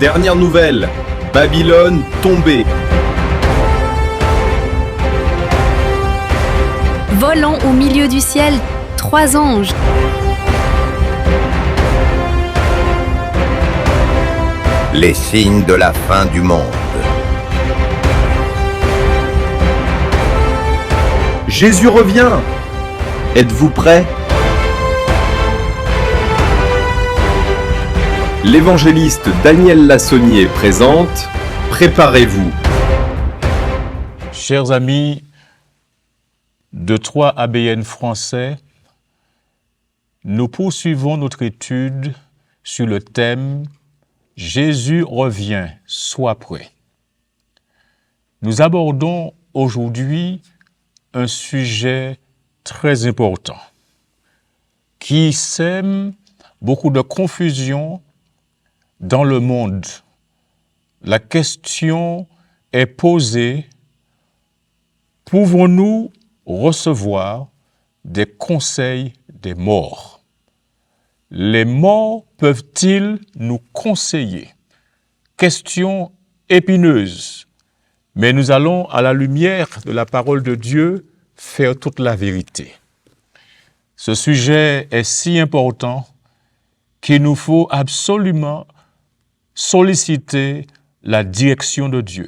Dernière nouvelle, Babylone tombée. Volant au milieu du ciel, 3 anges. Les signes de la fin du monde. Jésus revient. Êtes-vous prêts? L'évangéliste Daniel Lassonnier présente « Préparez-vous ». Chers amis de 3 ABN français, nous poursuivons notre étude sur le thème « Jésus revient, sois prêt ». Nous abordons aujourd'hui un sujet très important qui sème beaucoup de confusion dans le monde. La question est posée: pouvons-nous recevoir des conseils des morts? Les morts peuvent-ils nous conseiller? Question épineuse, mais nous allons, à la lumière de la parole de Dieu, faire toute la vérité. Ce sujet est si important qu'il nous faut absolument solliciter la direction de Dieu.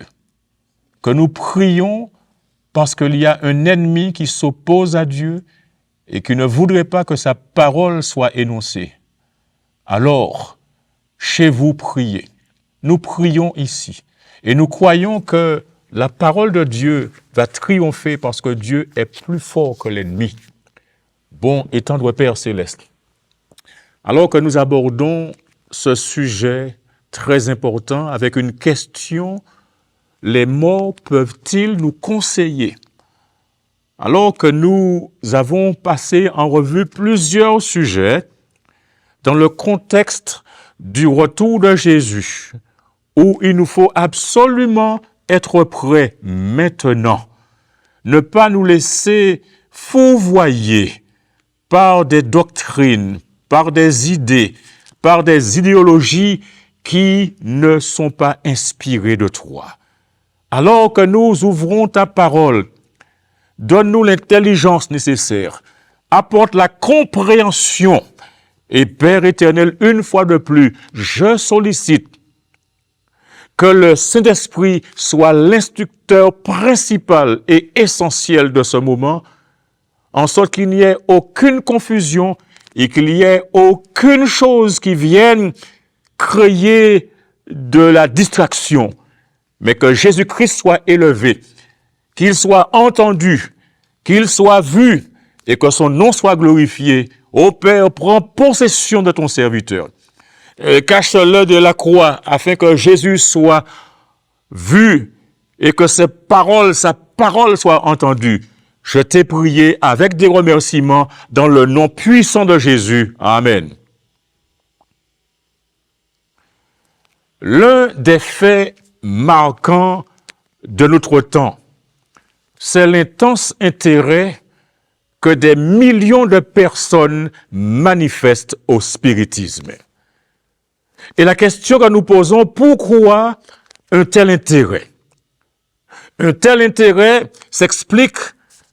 Que nous prions parce qu'il y a un ennemi qui s'oppose à Dieu et qui ne voudrait pas que sa parole soit énoncée. Alors, chez vous, priez. Nous prions ici et nous croyons que la parole de Dieu va triompher parce que Dieu est plus fort que l'ennemi. Bon et tendre Père céleste, alors que nous abordons ce sujet très important avec une question: les morts peuvent-ils nous conseiller? Alors que nous avons passé en revue plusieurs sujets dans le contexte du retour de Jésus, où il nous faut absolument être prêts maintenant, ne pas nous laisser fourvoyer par des doctrines, par des idées, par des idéologies qui ne sont pas inspirées de toi. Alors que nous ouvrons ta parole, donne-nous l'intelligence nécessaire, apporte la compréhension. Et Père éternel, une fois de plus, je sollicite que le Saint-Esprit soit l'instructeur principal et essentiel de ce moment, en sorte qu'il n'y ait aucune confusion et qu'il n'y ait aucune chose qui vienne créer de la distraction, mais que Jésus-Christ soit élevé, qu'il soit entendu, qu'il soit vu et que son nom soit glorifié. Ô Père, prends possession de ton serviteur. Cache-le de la croix afin que Jésus soit vu et que sa parole soit entendue. Je t'ai prié avec des remerciements dans le nom puissant de Jésus. Amen. L'un des faits marquants de notre temps, c'est l'intense intérêt que des millions de personnes manifestent au spiritisme. Et la question que nous posons: pourquoi un tel intérêt? Un tel intérêt s'explique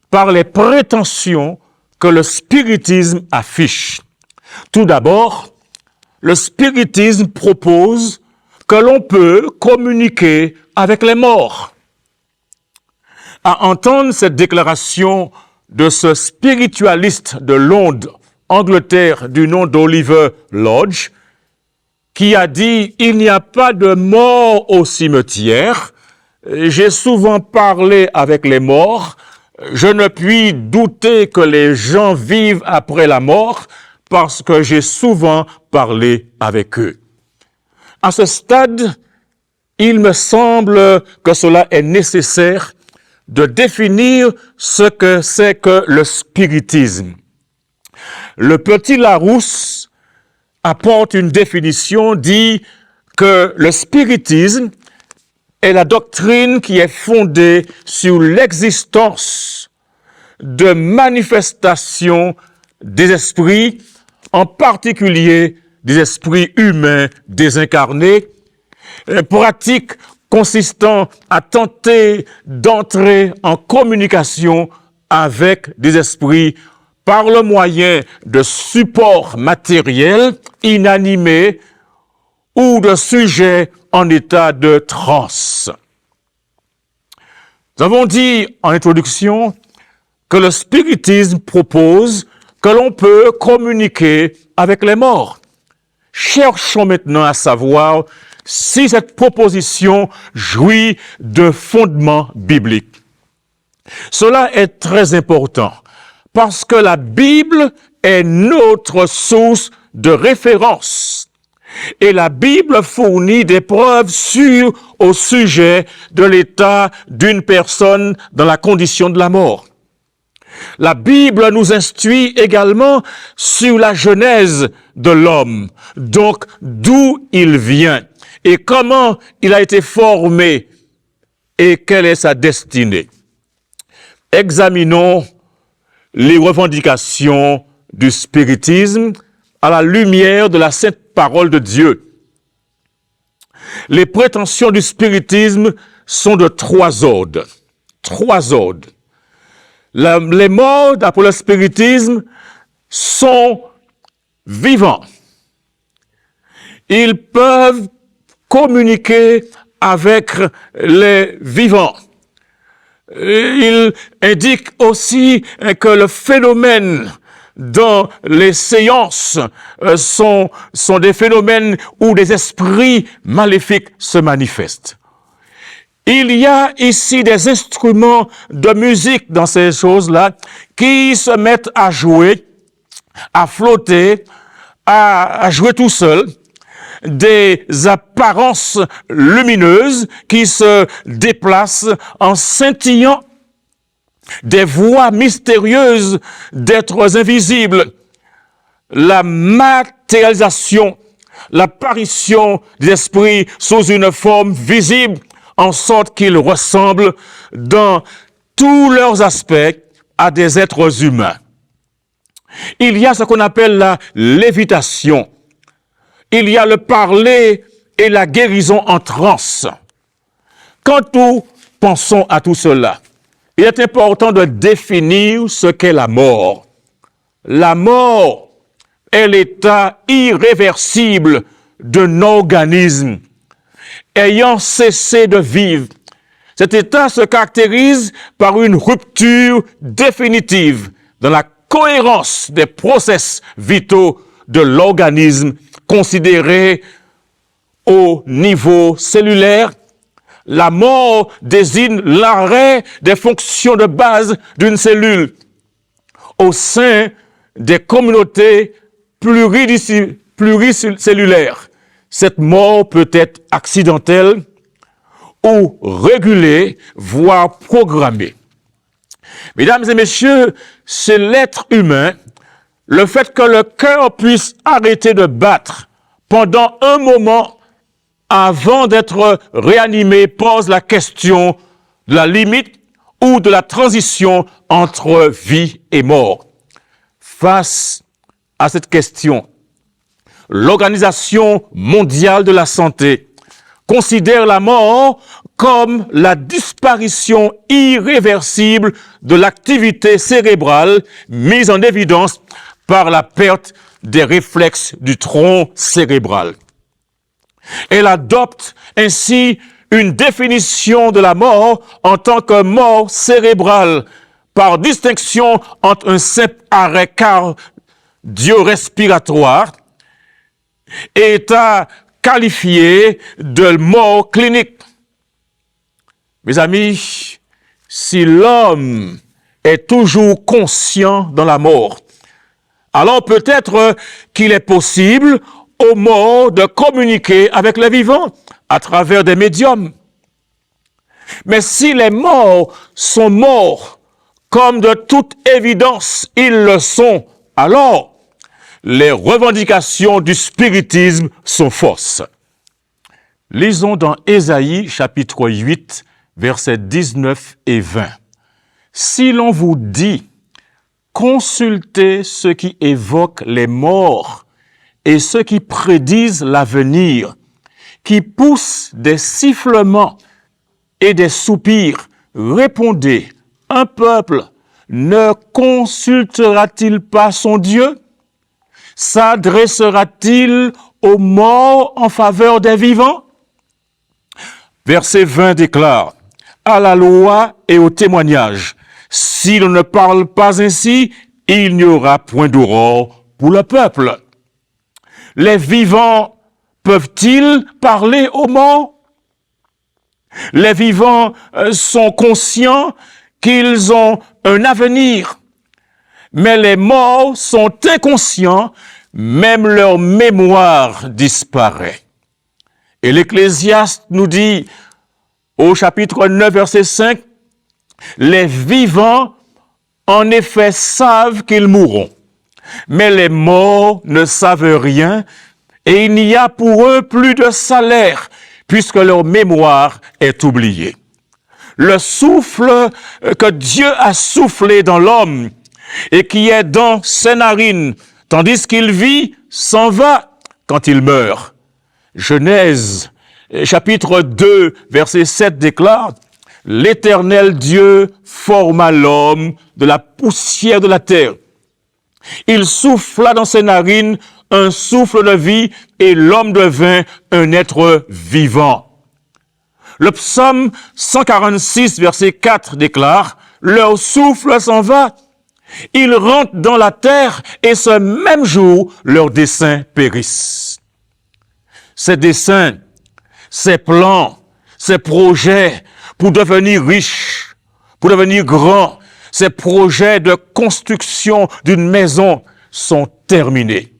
par les prétentions que le spiritisme affiche. Tout d'abord, le spiritisme propose que l'on peut communiquer avec les morts. À entendre cette déclaration de ce spiritualiste de Londres, Angleterre, du nom d'Oliver Lodge, qui a dit: il n'y a pas de mort au cimetière. J'ai souvent parlé avec les morts. Je ne puis douter que les gens vivent après la mort parce que j'ai souvent parlé avec eux. À ce stade, il me semble que cela est nécessaire de définir ce que c'est que le spiritisme. Le petit Larousse apporte une définition, dit que le spiritisme est la doctrine qui est fondée sur l'existence de manifestations des esprits, en particulier des esprits humains désincarnés, pratique consistant à tenter d'entrer en communication avec des esprits par le moyen de supports matériels inanimés ou de sujets en état de transe. Nous avons dit en introduction que le spiritisme propose que l'on peut communiquer avec les morts. Cherchons maintenant à savoir si cette proposition jouit de fondements bibliques. Cela est très important parce que la Bible est notre source de référence. Et la Bible fournit des preuves sûres au sujet de l'état d'une personne dans la condition de la mort. La Bible nous instruit également sur la genèse de l'homme, donc d'où il vient et comment il a été formé et quelle est sa destinée. Examinons les revendications du spiritisme à la lumière de la sainte parole de Dieu. Les prétentions du spiritisme sont de trois ordres. Les morts, d'après le spiritisme, sont vivants. Ils peuvent communiquer avec les vivants. Il indique aussi que le phénomène dans les séances sont des phénomènes où des esprits maléfiques se manifestent. Il y a ici des instruments de musique dans ces choses-là qui se mettent à jouer, à flotter, à jouer tout seul, des apparences lumineuses qui se déplacent en scintillant, des voix mystérieuses d'êtres invisibles, la matérialisation, l'apparition des esprits sous une forme visible, en sorte qu'ils ressemblent dans tous leurs aspects à des êtres humains. Il y a ce qu'on appelle la lévitation. Il y a le parler et la guérison en transe. Quand nous pensons à tout cela, il est important de définir ce qu'est la mort. La mort est l'état irréversible d'un organisme ayant cessé de vivre. Cet état se caractérise par une rupture définitive dans la cohérence des process vitaux de l'organisme considéré au niveau cellulaire. La mort désigne l'arrêt des fonctions de base d'une cellule. Au sein des communautés pluricellulaires, cette mort peut être accidentelle ou régulée, voire programmée. Mesdames et messieurs, c'est l'être humain, le fait que le cœur puisse arrêter de battre pendant un moment avant d'être réanimé pose la question de la limite ou de la transition entre vie et mort. Face à cette question, l'Organisation mondiale de la santé considère la mort comme la disparition irréversible de l'activité cérébrale mise en évidence par la perte des réflexes du tronc cérébral. Elle adopte ainsi une définition de la mort en tant que mort cérébrale, par distinction entre un simple arrêt cardio-respiratoire et état qualifié de mort clinique. Mes amis, si l'homme est toujours conscient dans la mort, alors peut-être qu'il est possible aux morts de communiquer avec les vivants à travers des médiums. Mais si les morts sont morts, comme de toute évidence ils le sont, alors les revendications du spiritisme sont fausses. Lisons dans Ésaïe chapitre 8, versets 19 et 20. Si l'on vous dit, consultez ceux qui évoquent les morts et ceux qui prédisent l'avenir, qui poussent des sifflements et des soupirs, répondez, un peuple ne consultera-t-il pas son Dieu? S'adressera-t-il aux morts en faveur des vivants? Verset 20 déclare, à la loi et au témoignage, si l'on ne parle pas ainsi, il n'y aura point d'aurore pour le peuple. Les vivants peuvent-ils parler aux morts? Les vivants sont conscients qu'ils ont un avenir, mais les morts sont inconscients, même leur mémoire disparaît. Et l'Ecclésiaste nous dit, au chapitre 9, verset 5, les vivants, en effet, savent qu'ils mourront, mais les morts ne savent rien, et il n'y a pour eux plus de salaire, puisque leur mémoire est oubliée. Le souffle que Dieu a soufflé dans l'homme et qui est dans ses narines, tandis qu'il vit, s'en va quand il meurt. Genèse, chapitre 2, verset 7 déclare, « L'Éternel Dieu forma l'homme de la poussière de la terre. Il souffla dans ses narines un souffle de vie et l'homme devint un être vivant. » Le psaume 146, verset 4 déclare, « Leur souffle s'en va, ils rentrent dans la terre et ce même jour, leurs desseins périssent. » Ces desseins, ces plans, ces projets pour devenir riches, pour devenir grands, ces projets de construction d'une maison sont terminés.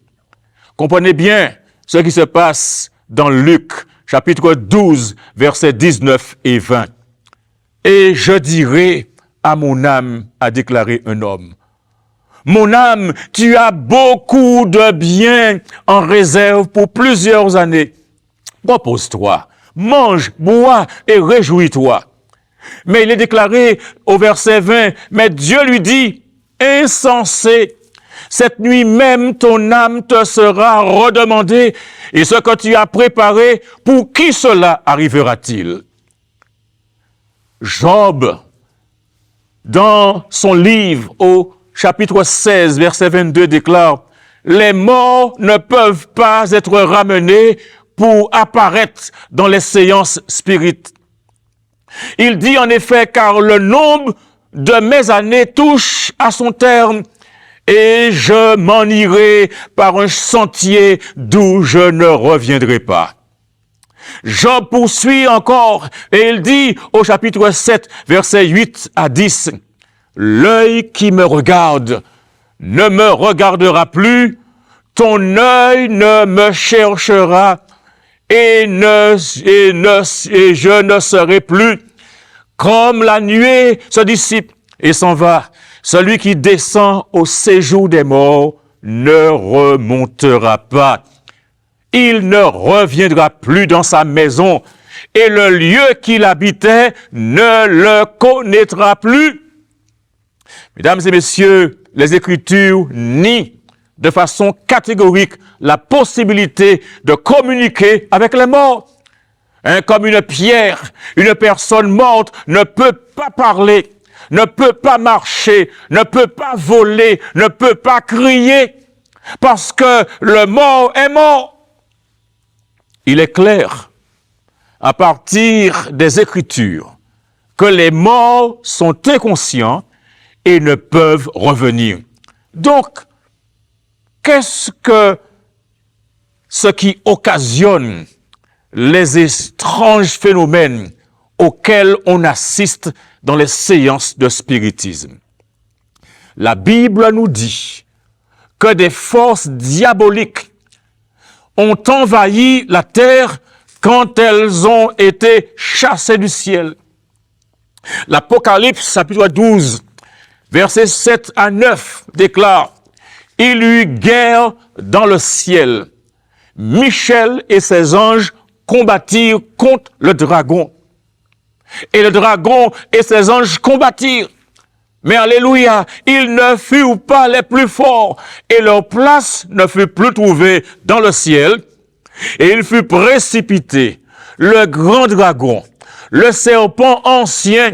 Comprenez bien ce qui se passe dans Luc, chapitre 12, versets 19 et 20. « Et je dirai à mon âme, a déclaré un homme, mon âme, tu as beaucoup de biens en réserve pour plusieurs années. Repose-toi, mange, bois et réjouis-toi. » Mais il est déclaré au verset 20, « Mais Dieu lui dit, insensé, cette nuit même ton âme te sera redemandée, et ce que tu as préparé, pour qui cela arrivera-t-il? » Job, dans son livre au chapitre 16, verset 22, déclare, « Les morts ne peuvent pas être ramenés pour apparaître dans les séances spirites. » Il dit en effet, « Car le nombre de mes années touche à son terme, et je m'en irai par un sentier d'où je ne reviendrai pas. » Job poursuit encore, et il dit au chapitre 7, versets 8 à 10, « L'œil qui me regarde ne me regardera plus, ton œil ne me cherchera, et je ne serai plus. Comme la nuée se dissipe et s'en va, celui qui descend au séjour des morts ne remontera pas. Il ne reviendra plus dans sa maison, et le lieu qu'il habitait ne le connaîtra plus. » Mesdames et messieurs, les Écritures nient de façon catégorique la possibilité de communiquer avec les morts. Comme une pierre, une personne morte ne peut pas parler, ne peut pas marcher, ne peut pas voler, ne peut pas crier, parce que le mort est mort. Il est clair, à partir des Écritures, que les morts sont inconscients et ne peuvent revenir. Donc, qu'est-ce qui occasionne les étranges phénomènes auxquels on assiste dans les séances de spiritisme? La Bible nous dit que des forces diaboliques ont envahi la terre quand elles ont été chassées du ciel. L'Apocalypse, chapitre 12, versets 7 à 9, déclare, « Il y eut guerre dans le ciel. Michel et ses anges combattirent contre le dragon. Et le dragon et ses anges combattirent. Mais alléluia, ils ne furent pas les plus forts, et leur place ne fut plus trouvée dans le ciel. Et il fut précipité, le grand dragon, le serpent ancien,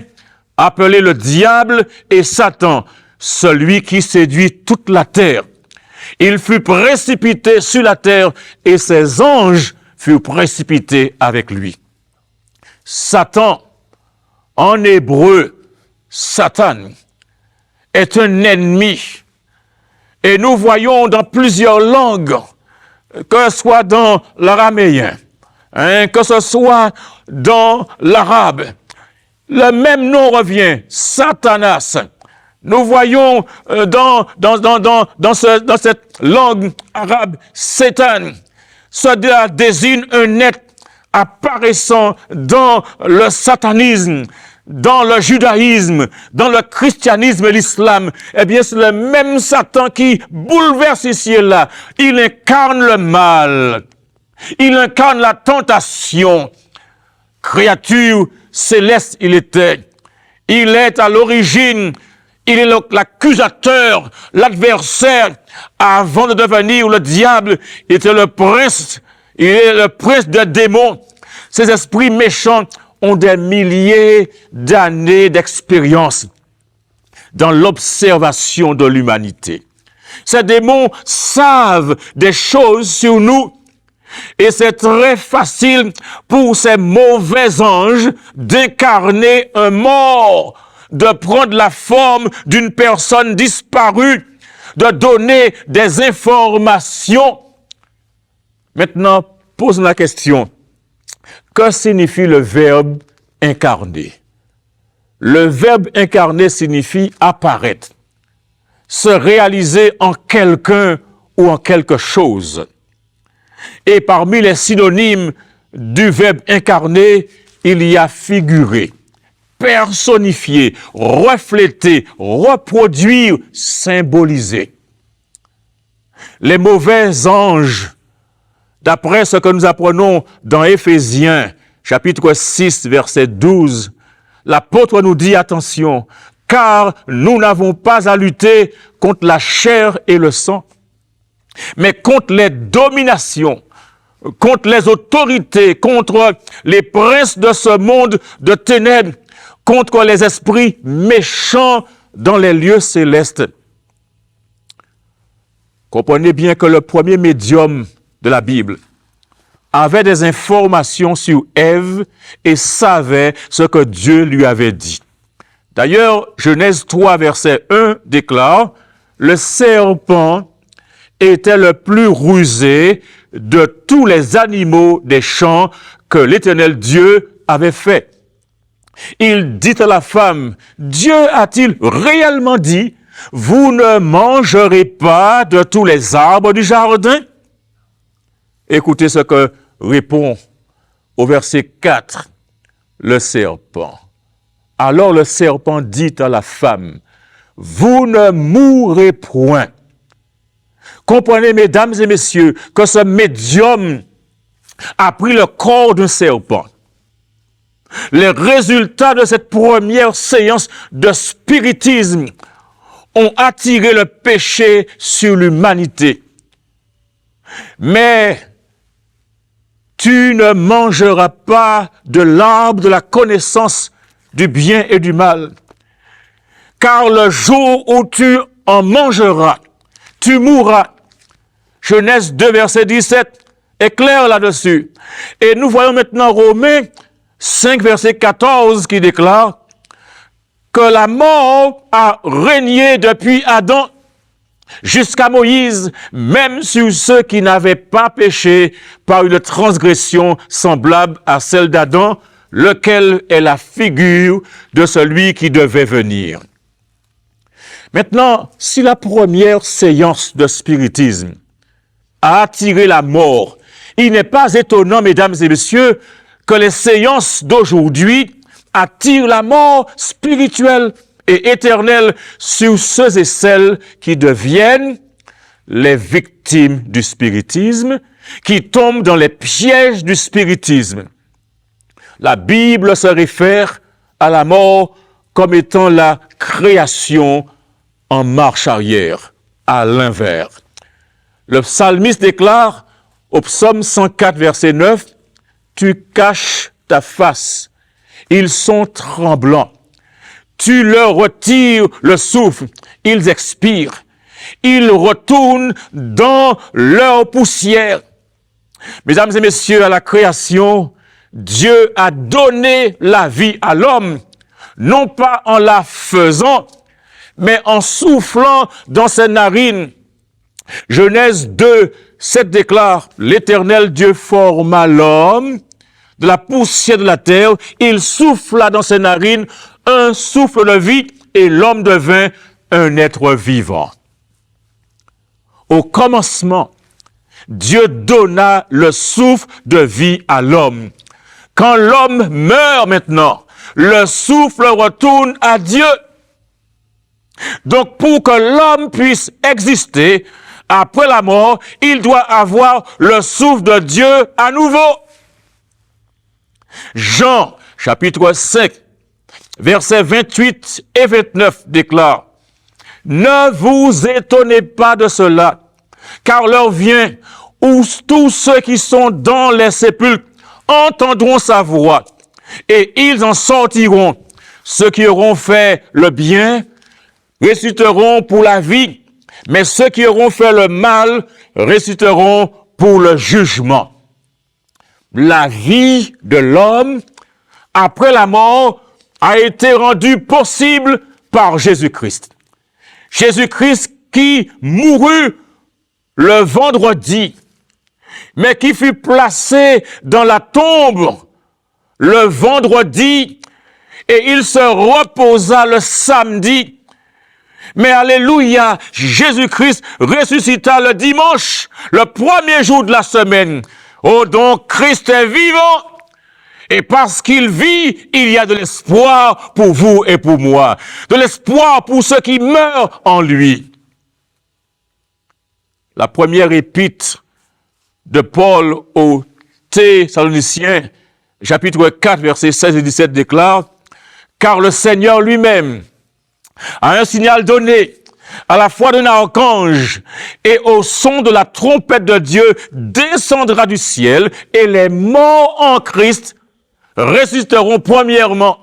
appelé le diable et Satan, celui qui séduit toute la terre. Il fut précipité sur la terre et ses anges furent précipités avec lui. Satan, en hébreu, Satan, est un ennemi. Et nous voyons dans plusieurs langues, que ce soit dans l'araméen, que ce soit dans l'arabe, le même nom revient, Satanas. Nous voyons dans cette langue arabe, Satan, cela désigne un être apparaissant dans le satanisme, dans le judaïsme, dans le christianisme et l'islam. Eh bien, c'est le même Satan qui bouleverse ici et là. Il incarne le mal. Il incarne la tentation. Créature céleste, il était. Il est à l'origine. Il est l'accusateur, l'adversaire. Avant de devenir le diable, il était le prince. Il est le prince des démons. Ces esprits méchants ont des milliers d'années d'expérience dans l'observation de l'humanité. Ces démons savent des choses sur nous et c'est très facile pour ces mauvais anges d'incarner un mort, de prendre la forme d'une personne disparue, de donner des informations. Maintenant, pose la question. Que signifie le verbe incarner? Le verbe incarner signifie apparaître, se réaliser en quelqu'un ou en quelque chose. Et parmi les synonymes du verbe incarner, il y a figurer, personnifier, refléter, reproduire, symboliser. Les mauvais anges, d'après ce que nous apprenons dans Éphésiens, chapitre 6, verset 12, l'apôtre nous dit, attention, car nous n'avons pas à lutter contre la chair et le sang, mais contre les dominations, contre les autorités, contre les princes de ce monde de ténèbres, contre les esprits méchants dans les lieux célestes. Comprenez bien que le premier médium de la Bible avait des informations sur Ève et savait ce que Dieu lui avait dit. D'ailleurs, Genèse 3, verset 1 déclare, « Le serpent était le plus rusé de tous les animaux des champs que l'Éternel Dieu avait fait. » Il dit à la femme, « Dieu a-t-il réellement dit, vous ne mangerez pas de tous les arbres du jardin ?» Écoutez ce que répond au verset 4 le serpent. Alors le serpent dit à la femme, « Vous ne mourrez point. » Comprenez, mesdames et messieurs, que ce médium a pris le corps d'un serpent. Les résultats de cette première séance de spiritisme ont attiré le péché sur l'humanité. Mais tu ne mangeras pas de l'arbre de la connaissance du bien et du mal, car le jour où tu en mangeras, tu mourras. Genèse 2, verset 17 est clair là-dessus. Et nous voyons maintenant Romains 5, verset 14 qui déclare que la mort a régné depuis Adam jusqu'à Moïse, même sur ceux qui n'avaient pas péché par une transgression semblable à celle d'Adam, lequel est la figure de celui qui devait venir. Maintenant, si la première séance de spiritisme a attiré la mort, il n'est pas étonnant, mesdames et messieurs, que les séances d'aujourd'hui attirent la mort spirituelle et éternelle sur ceux et celles qui deviennent les victimes du spiritisme, qui tombent dans les pièges du spiritisme. La Bible se réfère à la mort comme étant la création en marche arrière, à l'inverse. Le psalmiste déclare, Au psaume 104, verset 9, « Tu caches ta face, ils sont tremblants. Tu leur retires le souffle, ils expirent. Ils retournent dans leur poussière. » Mesdames et messieurs, à la création, Dieu a donné la vie à l'homme, non pas en la faisant, mais en soufflant dans ses narines. Genèse 2, 7 déclare, « L'Éternel Dieu forma l'homme de la poussière de la terre, il souffla dans ses narines un souffle de vie, et l'homme devint un être vivant. » Au commencement, Dieu donna le souffle de vie à l'homme. Quand l'homme meurt maintenant, le souffle retourne à Dieu. Donc, pour que l'homme puisse exister après la mort, il doit avoir le souffle de Dieu à nouveau. Jean, chapitre 5, versets 28 et 29 déclare, « Ne vous étonnez pas de cela, car l'heure vient où tous ceux qui sont dans les sépulcres entendront sa voix, et ils en sortiront. Ceux qui auront fait le bien ressusciteront pour la vie, mais ceux qui auront fait le mal ressusciteront pour le jugement. » La vie de l'homme après la mort a été rendue possible par Jésus-Christ. Jésus-Christ qui mourut le vendredi, mais qui fut placé dans la tombe le vendredi, et il se reposa le samedi. Mais alléluia, Jésus-Christ ressuscita le dimanche, le premier jour de la semaine. Oh, donc Christ est vivant, et parce qu'il vit, il y a de l'espoir pour vous et pour moi, de l'espoir pour ceux qui meurent en lui. La première épître de Paul aux Thessaloniciens, chapitre 4, versets 16 et 17 déclare, « Car le Seigneur lui-même a un signal donné à la fois d'un archange et au son de la trompette de Dieu descendra du ciel, et les morts en Christ ressusciteront premièrement.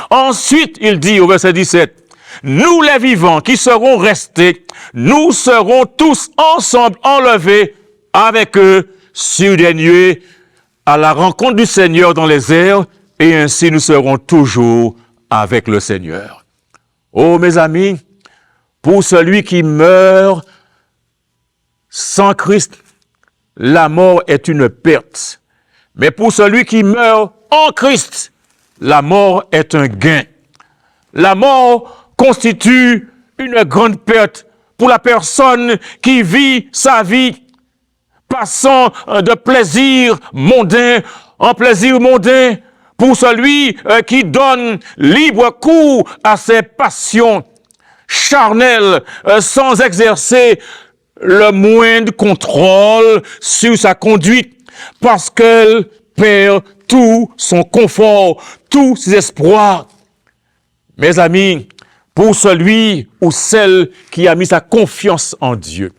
Ensuite, il dit au verset 17, « Nous les vivants qui serons restés, nous serons tous ensemble enlevés avec eux sur des nuées à la rencontre du Seigneur dans les airs, et ainsi nous serons toujours avec le Seigneur. » Oh, mes amis, pour celui qui meurt sans Christ, la mort est une perte. Mais pour celui qui meurt en Christ, la mort est un gain. La mort constitue une grande perte pour la personne qui vit sa vie, passant de plaisir mondain en plaisir mondain, pour celui qui donne libre cours à ses passions charnelles sans exercer le moindre contrôle sur sa conduite, parce qu'elle perd tout son confort, tous ses espoirs. Mes amis, pour celui ou celle qui a mis sa confiance en Dieu,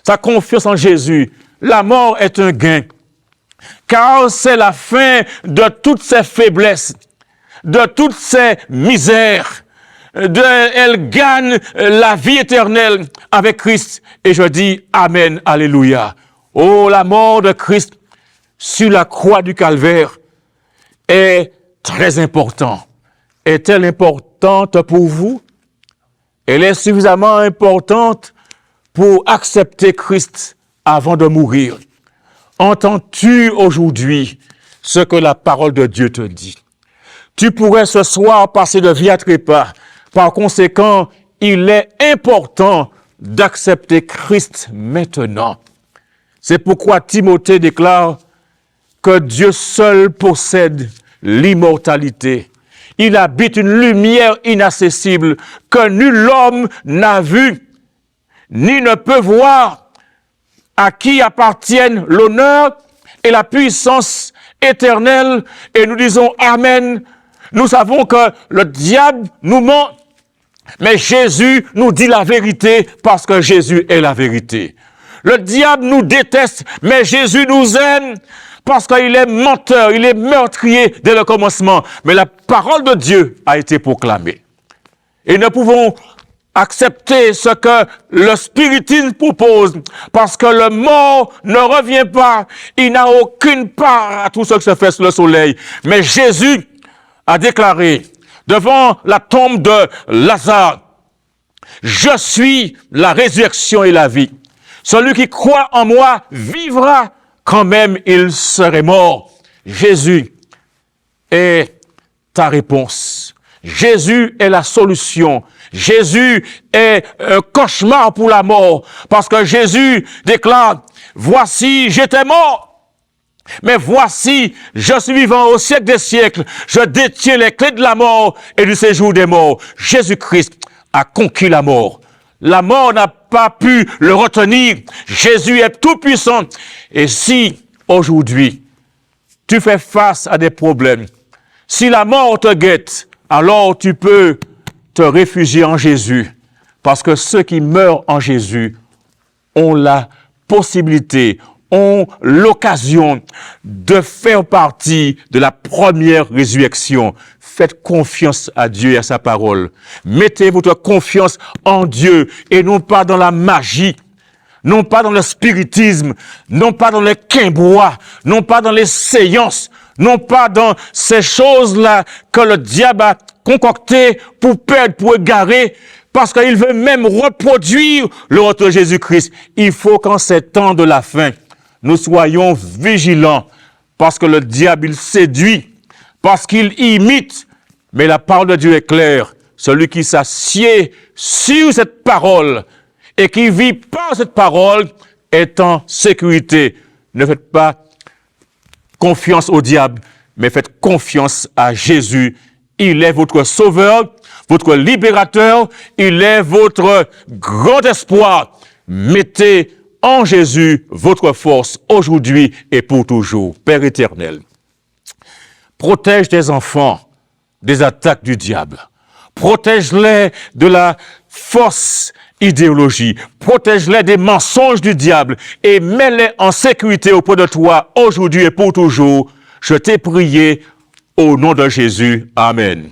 sa confiance en Jésus, la mort est un gain, car c'est la fin de toutes ses faiblesses, de toutes ses misères. Elle gagne la vie éternelle avec Christ. Et je dis Amen, Alléluia. Oh, la mort de Christ sur la croix du Calvaire est très importante. Est-elle importante pour vous? Elle est suffisamment importante pour accepter Christ avant de mourir. Entends-tu aujourd'hui ce que la parole de Dieu te dit? Tu pourrais ce soir passer de vie à trépas. Par conséquent, il est important d'accepter Christ maintenant. C'est pourquoi Timothée déclare que Dieu seul possède l'immortalité. Il habite une lumière inaccessible que nul homme n'a vue, ni ne peut voir, à qui appartiennent l'honneur et la puissance éternelle. Et nous disons Amen. Nous savons que le diable nous ment, mais Jésus nous dit la vérité parce que Jésus est la vérité. Le diable nous déteste, mais Jésus nous aime parce qu'il est menteur, il est meurtrier dès le commencement. Mais la parole de Dieu a été proclamée. Et nous pouvons accepter ce que le spiritisme propose, parce que le mort ne revient pas, il n'a aucune part à tout ce qui se fait sous le soleil. Mais Jésus a déclaré devant la tombe de Lazare, « Je suis la résurrection et la vie. Celui qui croit en moi vivra quand même il serait mort. » Jésus est ta réponse. Jésus est la solution. Jésus est un cauchemar pour la mort. Parce que Jésus déclare, « Voici, j'étais mort, mais voici, je suis vivant au siècle des siècles. Je détiens les clés de la mort et du séjour des morts. » Jésus-Christ a conquis la mort. La mort n'a pas pu le retenir. Jésus est tout puissant. Et si, aujourd'hui, tu fais face à des problèmes, si la mort te guette, alors tu peux te réfugier en Jésus, parce que ceux qui meurent en Jésus ont la possibilité, ont l'occasion de faire partie de la première résurrection. Faites confiance à Dieu et à sa parole. Mettez votre confiance en Dieu et non pas dans la magie, non pas dans le spiritisme, non pas dans le quimbois, non pas dans les séances, non pas dans ces choses-là que le diable a concoctées pour perdre, pour égarer, parce qu'il veut même reproduire le retour de Jésus-Christ. Il faut qu'en ces temps de la fin, nous soyons vigilants, parce que le diable, il séduit, parce qu'il imite. Mais la parole de Dieu est claire. Celui qui s'assied sur cette parole et qui vit par cette parole est en sécurité. Ne faites pas confiance au diable, mais faites confiance à Jésus. Il est votre sauveur, votre libérateur, il est votre grand espoir. Mettez en Jésus votre force aujourd'hui et pour toujours. Père éternel, protège tes enfants des attaques du diable. Protège-les de la fausse idéologie. Protège-les des mensonges du diable et mets-les en sécurité auprès de toi aujourd'hui et pour toujours. Je t'ai prié au nom de Jésus. Amen.